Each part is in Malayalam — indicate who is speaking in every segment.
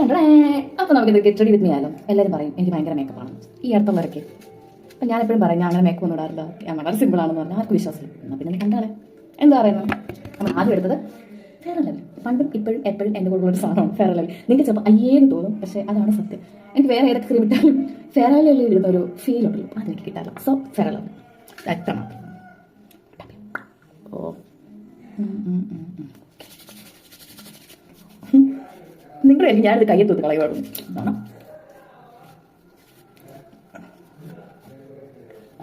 Speaker 1: അപ്പോൾ നമുക്കിത് ഗെറ്റ് റെഡി വിത്ത് മീ ആയാലും എല്ലാവരും പറയും എനിക്ക് ഭയങ്കര മേക്കപ്പാണ് ഈ അടുത്തുള്ളവരൊക്കെ. അപ്പം ഞാൻ എപ്പോഴും പറയും ഞാൻ അങ്ങനെ മേക്കപ്പ് ഒന്നും ഇടാറില്ല, ഞാൻ വളരെ സിമ്പിളാണെന്ന് പറഞ്ഞാൽ ആർക്കും വിശ്വാസമില്ല. എന്നാൽ പിന്നെ കണ്ടാലേ എന്താ പറയുന്നത്. നമ്മൾ ആദ്യം എടുത്തത് ഫെയർ ആൻഡ് ലവ്ലി. പണ്ടും ഇപ്പോഴും എപ്പോഴും എൻ്റെ കൂടെ ഒരു സാധനമാണ് ഫെയർ ആൻഡ് ലവ്ലി. നിങ്ങൾക്ക് ചിലപ്പോൾ അയ്യേന്ന് തോന്നും, പക്ഷേ അതാണ് സത്യം. എനിക്ക് വേറെ ഏതൊക്കെ ക്രീം ഇട്ടാലും ഫെയർ ആൻഡ് ലവ്ലി ഇടുന്ന ഒരു ഫീൽ ഉണ്ടല്ലോ, അതെനിക്ക് കിട്ടാറില്ല. സോ ഫെയർ ആൻഡ് ലവ്ലി എത്ര മാത്രം. ഓ നിങ്ങളുടെ ഞാനിത് കയ്യെ തൂത്ത് കളയുമായിരുന്നു. അതാണ്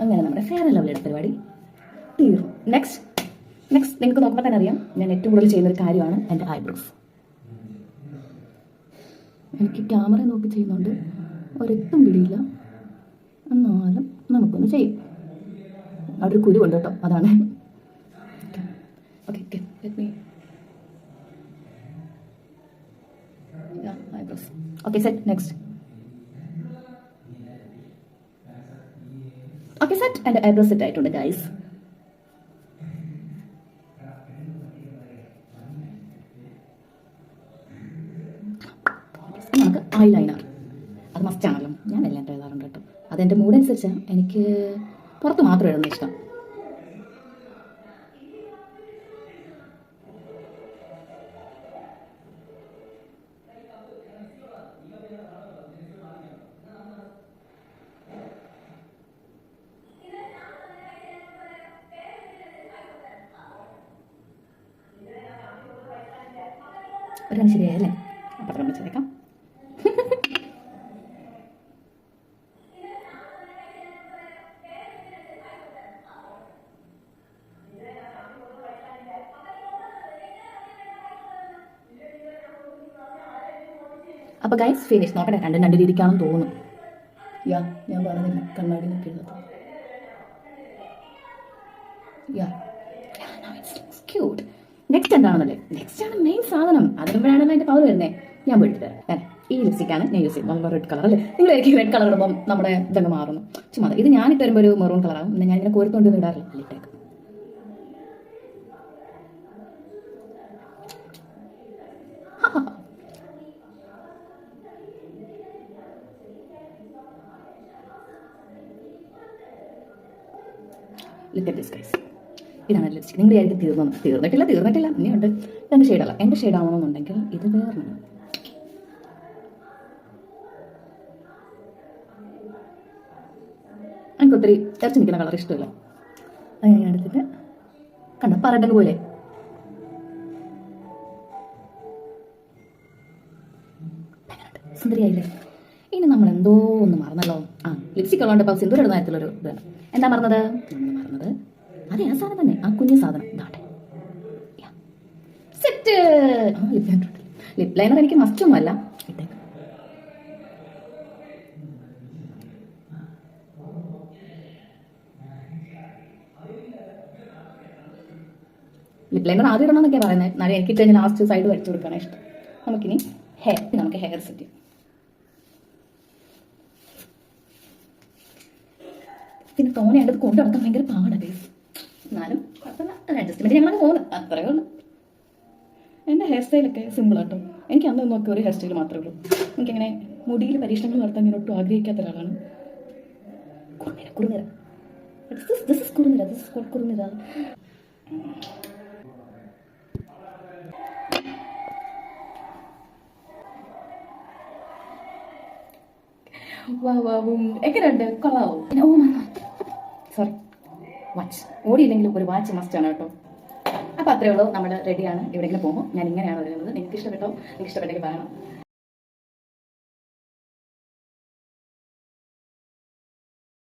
Speaker 1: അങ്ങനെ നമ്മുടെ ഫെയർ ആൻഡ് ലവ്ലിയുടെ പരിപാടി തീർന്നു. നെക്സ്റ്റ് നിങ്ങൾക്ക് നോക്കുമ്പോൾ തന്നെ അറിയാം, ഞാൻ ഏറ്റവും കൂടുതൽ ചെയ്യുന്നൊരു കാര്യമാണ് എൻ്റെ ഐബ്രോസ്. എനിക്ക് ക്യാമറ നോക്കി ചെയ്യുന്നുണ്ട് ഒരെത്തും പിടിയില്ല, എന്നാലും നമുക്കൊന്ന് ചെയ്യും. അവിടെ ഒരു കുരു ഉണ്ട് കേട്ടോ, അതാണ്. Okay let me eyebrows. Okay set. Next okay set. എൻ്റെ ഐബ്രോസ് സെറ്റ് ആയിട്ടുണ്ട് ഗൈസ്. നമുക്ക് ഐലൈനർ അത് മസ്റ്റ് ആണല്ലോ. ഞാൻ എല്ലാം എഴുതാറുണ്ട് കേട്ടോ, അതെൻ്റെ മൂഡ് അനുസരിച്ചാണ്. എനിക്ക് പുറത്ത് മാത്രം എഴുതുന്ന ഇഷ്ടം. ഒരാൾ ശരിയായല്ലേ, അപ്പം നമ്മൾ ചേർക്കാം. അപ്പോൾ ഗൈസ് ഫിനിഷ്. നോക്കട്ടെ, രണ്ട് രീതിക്കാണെന്ന് തോന്നുന്നു. ഞാൻ പറഞ്ഞില്ല കണ്ണാടി നോക്കി എഴുതാം. ക്യൂട്ട്. നെക്സ്റ്റ് എന്താണെന്നല്ലേ, നെക്സ്റ്റ് ആണ് മെയിൻ സാധനം. അതിനുമ്പോഴാണല്ലോ അതിൻ്റെ പവർ വരുന്നത്. ഞാൻ പോയിട്ട് തരാം. ഈ ലിപ്സ്റ്റിക്കാണ് ഞാൻ യൂസ് ചെയ്യുന്നത്. നല്ല റെഡ് കളർ അല്ലേ. നിങ്ങൾ എനിക്ക് റെഡ് കളർ ഇടുമ്പം നമ്മുടെ ഇതങ്ങ് മാറുന്നു. ചുമ്മാ ഇത് ഞാനിട്ട് വരുമ്പോൾ ഒരു മെറൂൺ കളറാകും. പിന്നെ ഞാൻ ഇങ്ങനെ കോരിക്കൊണ്ടൊന്നും ഇടാറില്ല. ലിപ്റ്റേക്ക് ഇതാണ് ലിപ്സ്റ്റിക്. നിങ്ങളുടെ ആയിട്ട് തീർന്നിട്ടില്ല ഇനിയുണ്ട്. ഇതെൻ്റെ ഷെയ്ഡല്ല. എൻ്റെ ഷെയ്ഡ് ആവണമെന്നുണ്ടെങ്കിൽ ഇത് വേറെ. എനിക്ക് ഒത്തിരി ഇറച്ചി നിൽക്കുന്ന കളർ ഇഷ്ടമില്ല. അത് ഞാൻ എടുത്തിട്ട് കണ്ട പറയട്ടെ പോലെ സുന്ദരിയായില്ലേ. ഇനി നമ്മൾ എന്തോ ഒന്ന് മറന്നല്ലോ. ലിപ്സ്റ്റിക് ഉള്ളതുകൊണ്ട് ഇപ്പം സിന്ദൂർ ഇടുന്ന കാര്യത്തിലൊരു ഇതാണ്. എന്താ മറന്നത്? അതെ ആ സാധനം തന്നെ, ആ കുഞ്ഞു സാധനം. ഇതാട്ടെ സെറ്റ്. ലിപ് ലൈനർ എനിക്ക് മസ്റ്റൊന്നുമല്ല. ലിപ് ലൈനർ ആദ്യം ഇടണം എന്നൊക്കെയാണ് പറയുന്നത്. എന്നാലും എനിക്കിട്ട് കഴിഞ്ഞാൽ ലാസ്റ്റ് സൈഡ് വരച്ചു കൊടുക്കുകയാണ് ഇഷ്ടം. നമുക്കിനി നമുക്ക് ഹെയർ സെറ്റ് ചെയ്യാം. പിന്നെ തോനെയായിട്ട് കൊണ്ടു നടക്കാൻ ഭയങ്കര പാടാണ്. എന്നാലും കുഴപ്പമില്ല, അഡ്ജസ്റ്റ്മെൻറ്റ് ഞങ്ങളൊക്കെ പോകുന്നു, അത്രയേ ഉള്ളൂ. എൻ്റെ ഹെയർ സ്റ്റൈലൊക്കെ സിമ്പിളാട്ടോ. എനിക്ക് അന്ന് നോക്കിയ ഒരു ഹെയർ സ്റ്റൈൽ മാത്രമേ ഉള്ളൂ. എനിക്കങ്ങനെ മുടിയിൽ പരീക്ഷണങ്ങൾ നടത്താൻ ഞാൻ ഒട്ടും ആഗ്രഹിക്കാത്ത ഒരാളാണ്. കുറുനിര. എങ്ങനെയുണ്ട്? കൊള്ളാവോ? സോറി, വാച്ച് ഓടിയില്ലെങ്കിലും ഒരു വാച്ച് മസ്റ്റാണ് കേട്ടോ. അപ്പോൾ അത്രയേ ഉള്ളൂ, നമ്മൾ റെഡിയാണ്. എവിടെയെങ്കിലും പോകുമ്പോൾ ഞാൻ ഇങ്ങനെയാണ് വരുന്നത്. നിങ്ങൾക്ക് ഇഷ്ടപ്പെട്ടോ? നിങ്ങൾക്ക് ഇഷ്ടപ്പെട്ടെങ്കിൽ പറയണം.